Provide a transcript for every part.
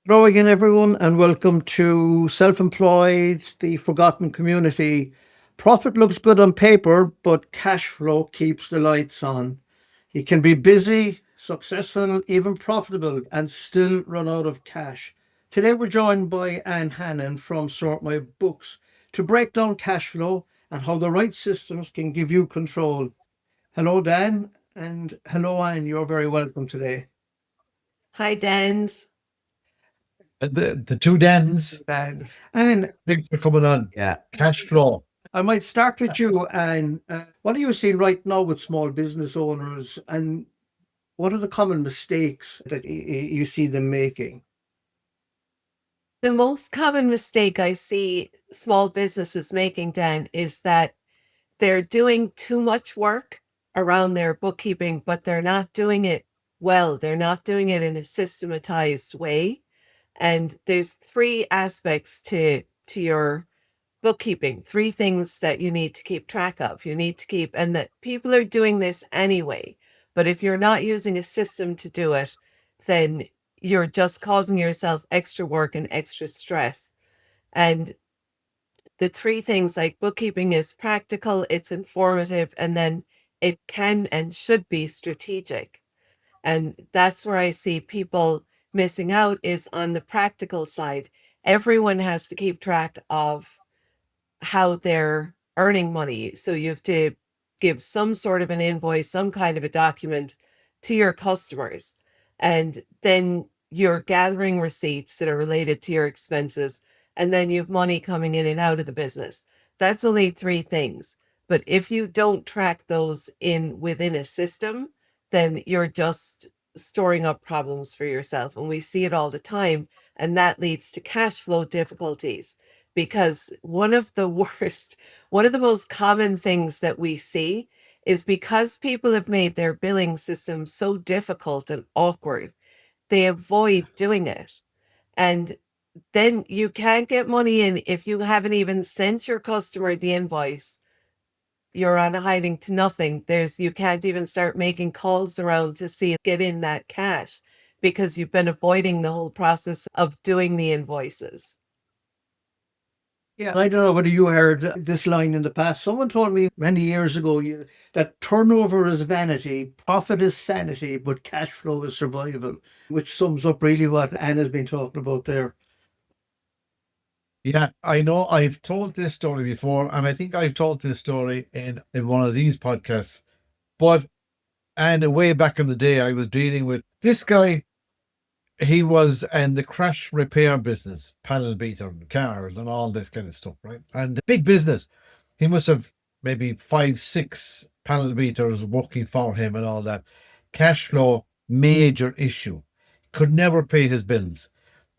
Hello again, everyone, and welcome to Self-Employed, the Forgotten Community. Profit looks good on paper, but cash flow keeps the lights on. You can be busy, successful, even profitable, and still run out of cash. Today, we're joined by Anne Hannon from Sort My Books to break down cash flow and how the right systems can give you control. Hello, Dan, and hello, Anne. You're very welcome today. Hi, Dens. The two dens. Dan, Anne, Thanks for coming on. yeah. Cash flow. I might start with you. And what are you seeing right now with small business owners, and what are the common mistakes that you see them making? The most common mistake I see small businesses making, Dan, is that they're doing too much work around their bookkeeping, but they're not doing it well. They're not doing it in a systematized way. And there's three aspects to your bookkeeping, three things that you need to keep track of. You need to keep, and that people are doing this anyway. But if you're not using a system to do it, then you're just causing yourself extra work and extra stress. And the three things, like bookkeeping, is practical, it's informative, and then it can and should be strategic. And that's where I see people missing out, is on the practical side. Everyone has to keep track of how they're earning money. So you have to give some sort of an invoice, some kind of a document to your customers. And then you're gathering receipts that are related to your expenses. And then you have money coming in and out of the business. That's only three things. But if you don't track those in within a system, then you're just storing up problems for yourself. And we see it all the time. And that leads to cash flow difficulties, because one of the one of the most common things that we see is, because people have made their billing system so difficult and awkward, they avoid doing it. And then you can't get money in if you haven't even sent your customer the invoice. You're on hiding to nothing. You can't even start making calls around to see get in that cash, because you've been avoiding the whole process of doing the invoices. Yeah, I don't know whether you heard this line in the past. Someone told me many years ago that turnover is vanity, profit is sanity, but cash flow is survival, which sums up really what Anne has been talking about there. Yeah, I know I've told this story before, and I think I've told this story in one of these podcasts. But and way back in the day, I was dealing with this guy. He was in the crash repair business, panel beater cars and all this kind of stuff, right? And big business. He must have maybe 5, 6 panel beaters working for him and all that. Cash flow, major issue. Could never pay his bills.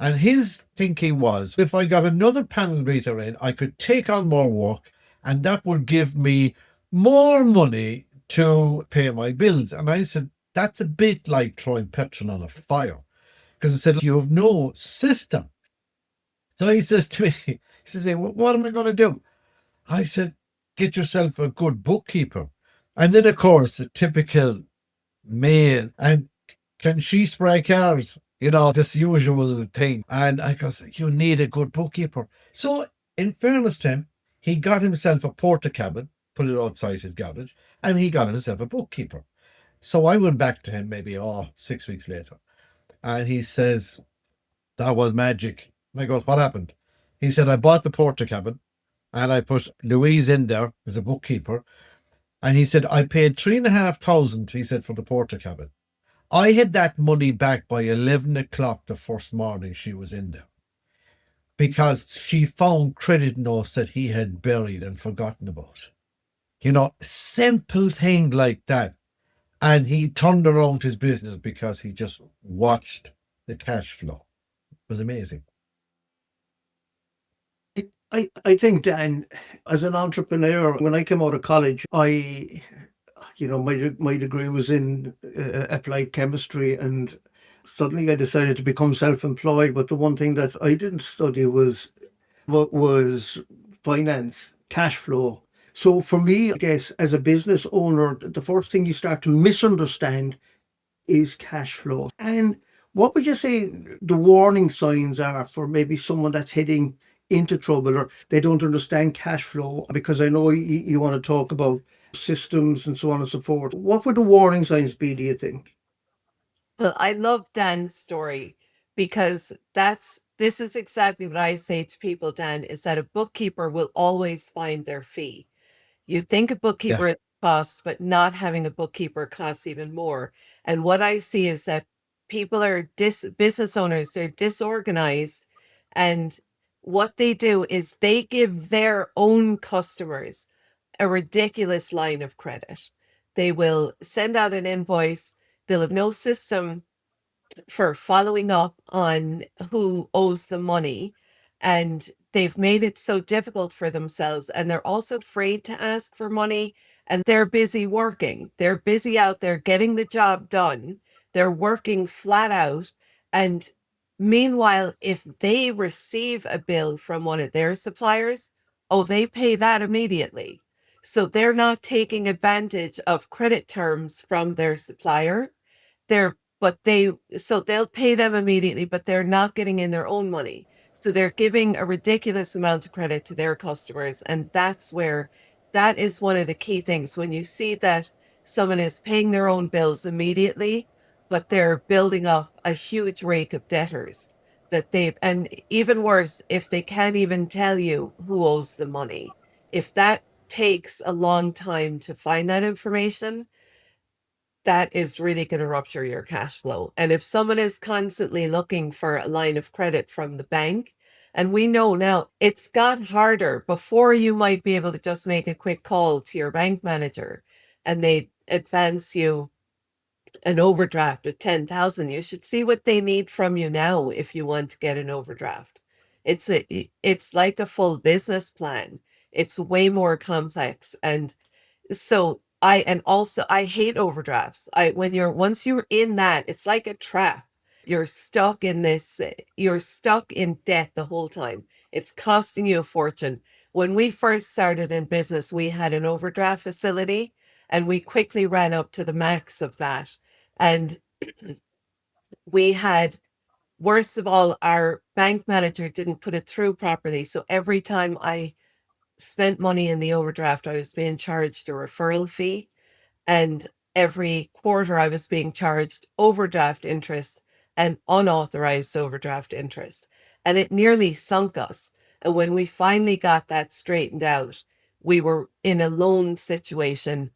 And his thinking was, if I got another panel beater in, I could take on more work, and that would give me more money to pay my bills. And I said, that's a bit like throwing petrol on a fire, because I said, you have no system. So he says to me, what am I going to do? I said, get yourself a good bookkeeper. And then, of course, the typical male, and can she spray cars? This usual thing. And I goes, you need a good bookkeeper. So, in fairness to him, he got himself a porta cabin, put it outside his garage, and he got himself a bookkeeper. So I went back to him maybe 6 weeks later, and he says, that was magic. And I goes, what happened? He said, I bought the porta cabin and I put Louise in there as a bookkeeper. And he said, I paid 3,500, he said, for the porta cabin. I had that money back by 11 o'clock the first morning she was in there, because she found credit notes that he had buried and forgotten about. Simple thing like that. And he turned around his business because he just watched the cash flow. It was amazing. I think, Dan, as an entrepreneur, when I came out of college, my degree was in applied chemistry, and suddenly I decided to become self-employed. But the one thing that I didn't study was what was finance, cash flow. So for me, I guess, as a business owner, the first thing you start to misunderstand is cash flow. And What would you say the warning signs are for maybe someone that's heading into trouble or they don't understand cash flow? Because I know you want to talk about systems and so on and so forth. What would the warning signs be, do you think? Well, I love Dan's story because this is exactly what I say to people, Dan, is that a bookkeeper will always find their fee. You think a Yeah. bookkeeper costs, but not having a bookkeeper costs even more. And what I see is that people are business owners, they're disorganized. And what they do is they give their own customers a ridiculous line of credit. They will send out an invoice, they'll have no system for following up on who owes the money. And they've made it so difficult for themselves. And they're also afraid to ask for money. And they're busy working. They're busy out there getting the job done. They're working flat out. And meanwhile, if they receive a bill from one of their suppliers, oh, they pay that immediately. So they're not taking advantage of credit terms from their supplier. So they'll pay them immediately, but they're not getting in their own money. So they're giving a ridiculous amount of credit to their customers. And that is one of the key things. When you see that someone is paying their own bills immediately, but they're building up a huge rake of debtors and even worse, if they can't even tell you who owes the money, if that takes a long time to find that information, that is really going to rupture your cash flow. And if someone is constantly looking for a line of credit from the bank, and we know now it's got harder. Before, you might be able to just make a quick call to your bank manager and they advance you an overdraft of 10,000. You should see what they need from you now if you want to get an overdraft. It's like a full business plan. It's way more complex. And so I hate overdrafts. Once you're in that, it's like a trap. You're stuck in debt the whole time. It's costing you a fortune. When we first started in business, we had an overdraft facility and we quickly ran up to the max of that. And we had, worst of all, our bank manager didn't put it through properly. So every time I spent money in the overdraft, I was being charged a referral fee. And every quarter, I was being charged overdraft interest and unauthorized overdraft interest. And it nearly sunk us. And when we finally got that straightened out, we were in a loan situation.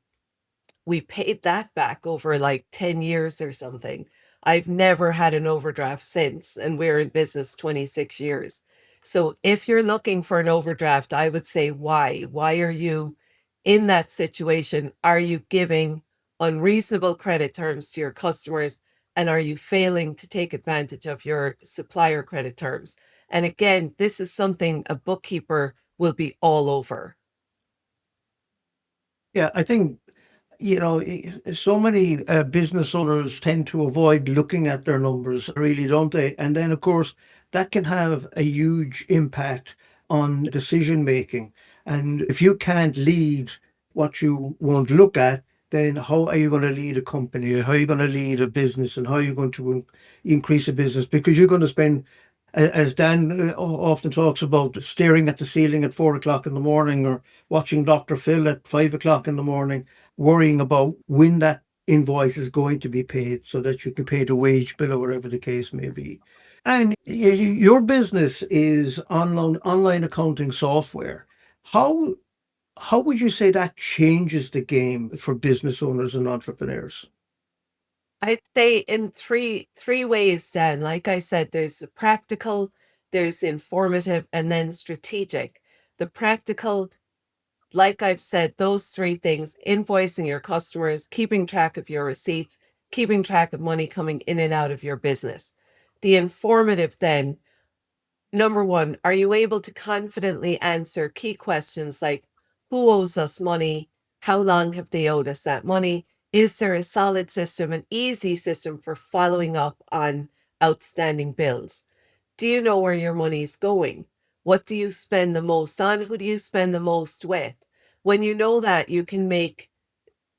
We paid that back over like 10 years or something. I've never had an overdraft since, and we're in business 26 years. So if you're looking for an overdraft, I would say, why? Why are you in that situation? Are you giving unreasonable credit terms to your customers? And are you failing to take advantage of your supplier credit terms? And again, this is something a bookkeeper will be all over. Yeah, I think so many business owners tend to avoid looking at their numbers, really, don't they? And then, of course, that can have a huge impact on decision making. And if you can't lead what you won't look at, then how are you going to lead a company? How are you going to lead a business? And how are you going to increase a business? Because you're going to spend, as Dan often talks about, staring at the ceiling at 4 o'clock in the morning or watching Dr. Phil at 5 o'clock in the morning, worrying about when that invoice is going to be paid so that you can pay the wage bill or whatever the case may be. And your business is online accounting software. How how would you say that changes the game for business owners and entrepreneurs? I'd say in three ways, Dan. Like I said, there's the practical, there's informative, and then strategic. The practical, like I've said, those three things: invoicing your customers, keeping track of your receipts, keeping track of money coming in and out of your business. The informative, then, number one, are you able to confidently answer key questions like who owes us money? How long have they owed us that money? Is there a solid system, an easy system for following up on outstanding bills? Do you know where your money's going? What do you spend the most on? Who do you spend the most with? When you know that, you can make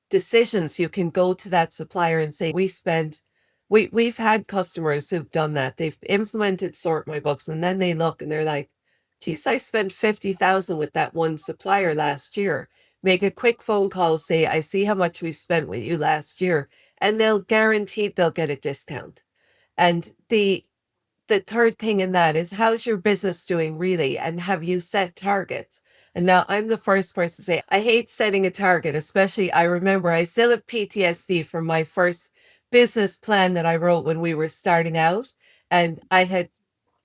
decisions. You can go to that supplier and say, we spent We've had customers who've done that. They've implemented Sort My Books, and then they look and they're like, geez, I spent 50,000 with that one supplier last year. Make a quick phone call, say, I see how much we spent with you last year, and they'll guarantee they'll get a discount. And the third thing in that is, how's your business doing really? And have you set targets? And now I'm the first person to say, I hate setting a target, especially I remember I still have PTSD from my first business plan that I wrote when we were starting out. And I had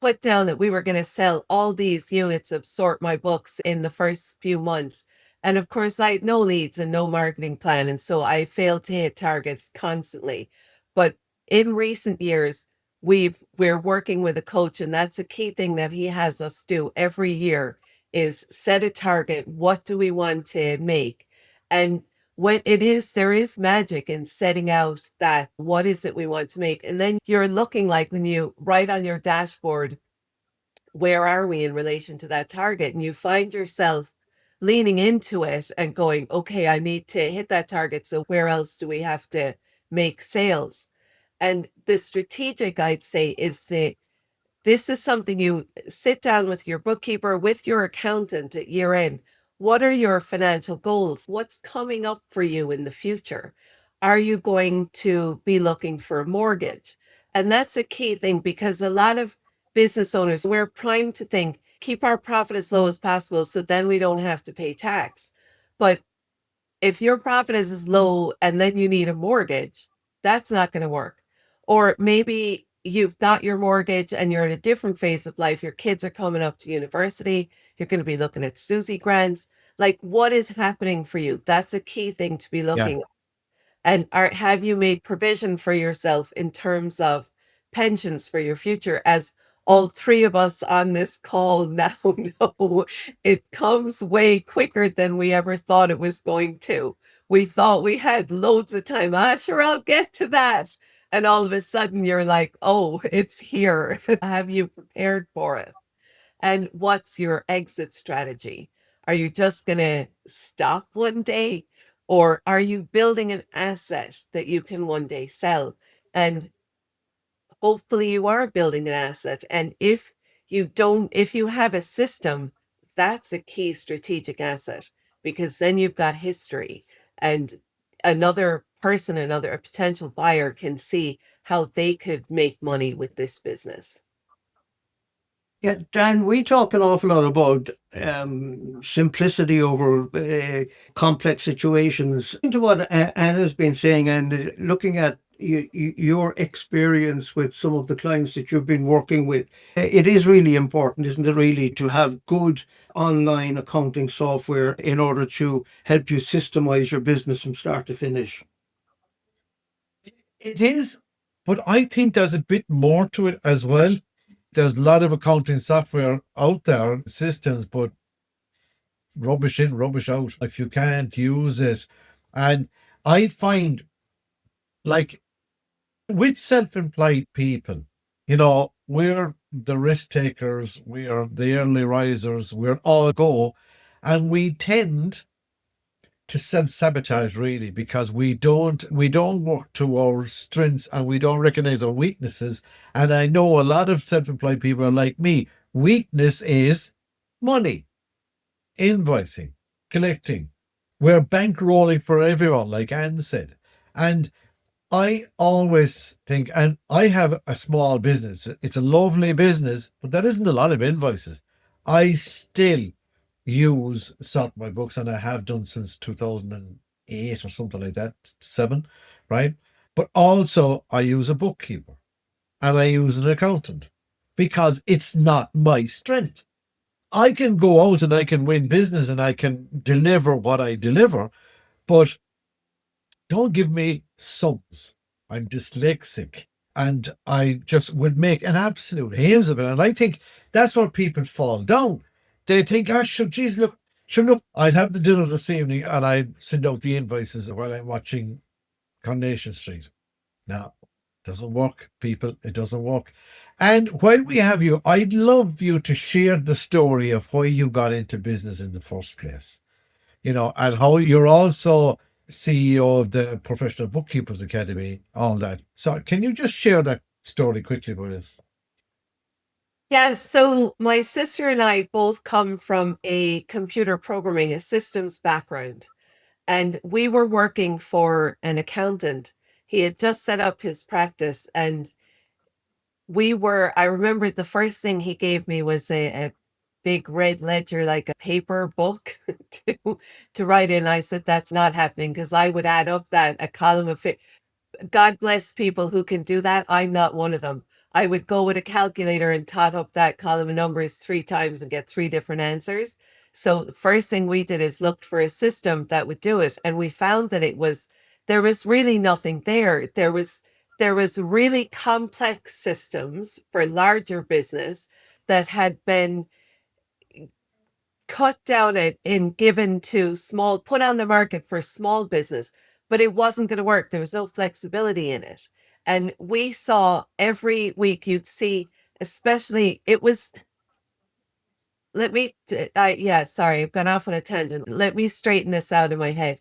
put down that we were going to sell all these units of Sort My Books in the first few months. And of course, I had no leads and no marketing plan. And so I failed to hit targets constantly. But in recent years, we're working with a coach, and that's a key thing that he has us do every year is set a target. What do we want to make? And when there is magic in setting out that what is it we want to make. And then you're looking like when you write on your dashboard, where are we in relation to that target? And you find yourself leaning into it and going, okay, I need to hit that target. So where else do we have to make sales? And the strategic, I'd say, is this is something you sit down with your bookkeeper, with your accountant at year end. What are your financial goals? What's coming up for you in the future? Are you going to be looking for a mortgage? And that's a key thing, because a lot of business owners, we're primed to think, keep our profit as low as possible so then we don't have to pay tax. But if your profit is as low and then you need a mortgage, that's not going to work. Or maybe you've got your mortgage and you're at a different phase of life. Your kids are coming up to university. You're going to be looking at Susie grants. Like, what is happening for you? That's a key thing to be Yeah. looking. And have you made provision for yourself in terms of pensions for your future? As all three of us on this call now know, it comes way quicker than we ever thought it was going to. We thought we had loads of time. Sure, I'll get to that. And all of a sudden you're like, oh, it's here. Have you prepared for it? And what's your exit strategy? Are you just going to stop one day? Or are you building an asset that you can one day sell? And hopefully you are building an asset. And if you have a system, that's a key strategic asset, because then you've got history, and another person, a potential buyer can see how they could make money with this business. Yeah, Dan, we talk an awful lot about simplicity over complex situations. Into what Anna's been saying, and looking at your experience with some of the clients that you've been working with, it is really important, isn't it, really, to have good online accounting software in order to help you systemize your business from start to finish. It is, but I think there's a bit more to it as well. There's a lot of accounting software out there, systems, but rubbish in, rubbish out if you can't use it. And I find, like, with self-employed people, we're the risk takers, we are the early risers, we're all go, and we tend to self-sabotage, really, because we don't work to our strengths and we don't recognize our weaknesses. And I know a lot of self-employed people are like me. Weakness is money, invoicing, collecting. We're bankrolling for everyone, like Anne said. And I always think, and I have a small business. It's a lovely business, but there isn't a lot of invoices. I still use Sort My Books, and I have done since 2008 or something like that, 7, right? But also I use a bookkeeper and I use an accountant, because it's not my strength. I can go out and I can win business and I can deliver what I deliver, but don't give me sums. I'm dyslexic and I just would make an absolute hames of it. And I think that's where people fall down. They think, geez, look, I'd have the dinner this evening and I'd send out the invoices while I'm watching Coronation Street. No, it doesn't work, people. It doesn't work. And while we have you, I'd love you to share the story of why you got into business in the first place, and how you're also CEO of the Professional Bookkeepers Academy, all that. So can you just share that story quickly with us? Yeah, so my sister and I both come from a computer programming, a systems background, and we were working for an accountant. He had just set up his practice, and I remember the first thing he gave me was a big red ledger, like a paper book to write in. I said, that's not happening because I would add up that a column of God bless people who can do that. I'm not one of them. I would go with a calculator and tot up that column of numbers 3 times and get 3 different answers. So the first thing we did is looked for a system that would do it. And we found that there was really nothing there. There was really complex systems for larger business that had been cut down it and given to small, put on the market for small business, but it wasn't going to work. There was no flexibility in it. And we saw every week, you'd see, especially, it was, yeah, sorry, I've gone off on a tangent. Let me straighten this out in my head.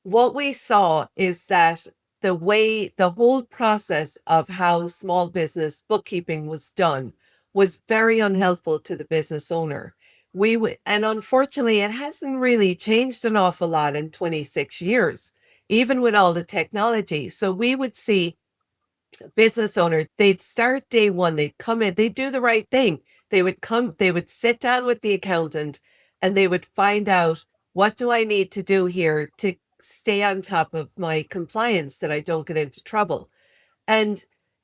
What we saw is that the whole process of how small business bookkeeping was done was very unhelpful to the business owner. And unfortunately, it hasn't really changed an awful lot in 26 years, even with all the technology. So we would see business owner, they'd start day one, they'd come in, they'd do the right thing. They would sit down with the accountant and they would find out, what do I need to do here to stay on top of my compliance that I don't get into trouble? And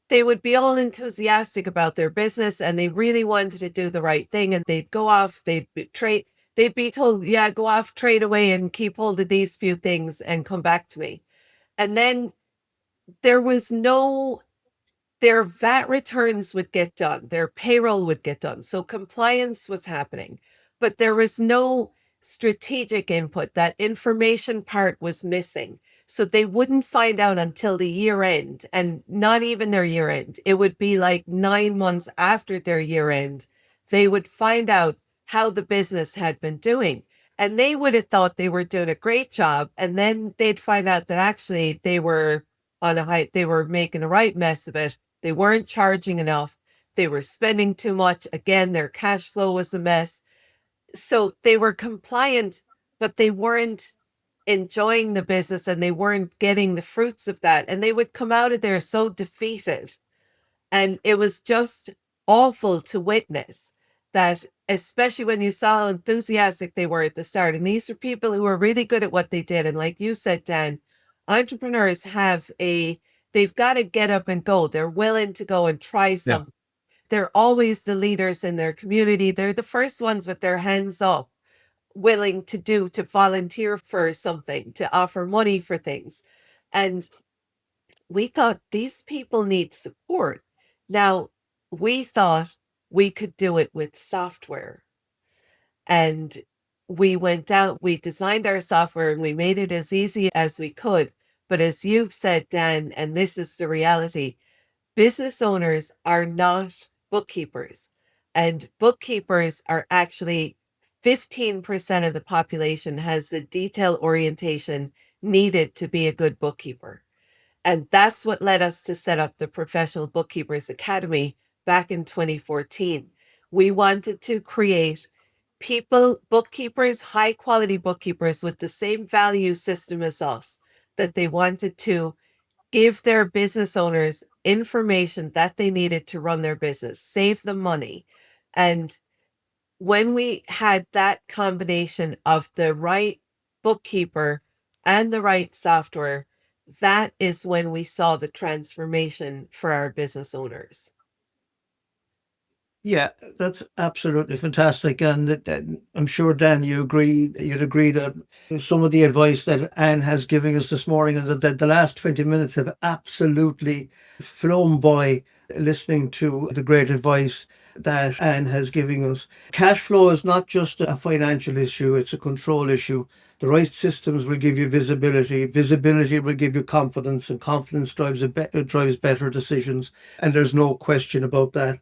they would be all enthusiastic about their business and they really wanted to do the right thing. And they'd go off, they'd be told, yeah, go off, trade away and keep hold of these few things and come back to me. And then there was no their VAT returns would get done, their payroll would get done. So compliance was happening, but there was no strategic input. That information part was missing. So they wouldn't find out until the year end, and not even their year end. It would be like 9 months after their year end. They would find out how the business had been doing. And they would have thought they were doing a great job. And then they'd find out that actually they were they were making a right mess of it. They weren't charging enough. They were spending too much. Again, their cash flow was a mess. So they were compliant, but they weren't enjoying the business and they weren't getting the fruits of that. And they would come out of there so defeated. And it was just awful to witness that, especially when you saw how enthusiastic they were at the start. And these are people who are really good at what they did. And like you said, Dan, entrepreneurs they've got to get up and go. They're willing to go and try something. They're always the leaders in their community. They're the first ones with their hands up, willing to volunteer for something, to offer money for things. And we thought these people need support. Now, we thought we could do it with software. And we designed our software and we made it as easy as we could. But as you've said, Dan, and this is the reality, business owners are not bookkeepers. And bookkeepers are actually 15% of the population has the detail orientation needed to be a good bookkeeper. And that's what led us to set up the Professional Bookkeepers Academy back in 2014. We wanted to create bookkeepers, high quality bookkeepers with the same value system as us, that they wanted to give their business owners information that they needed to run their business, save them money. And when we had that combination of the right bookkeeper and the right software, that is when we saw the transformation for our business owners. Yeah, that's absolutely fantastic. And I'm sure, Dan, you'd agree that some of the advice that Anne has given us this morning and that the last 20 minutes have absolutely flown by, listening to the great advice that Anne has given us. Cash flow is not just a financial issue, it's a control issue. The right systems will give you visibility. Visibility will give you confidence, and confidence drives better decisions. And there's no question about that.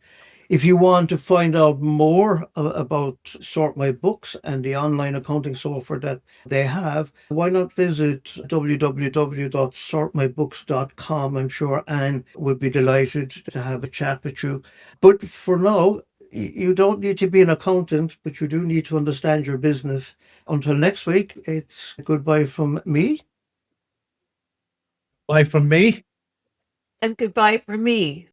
If you want to find out more about Sort My Books and the online accounting software that they have, why not visit www.sortmybooks.com? I'm sure Anne would be delighted to have a chat with you. But for now, you don't need to be an accountant, but you do need to understand your business. Until next week, it's goodbye from me. Bye from me. And goodbye for me.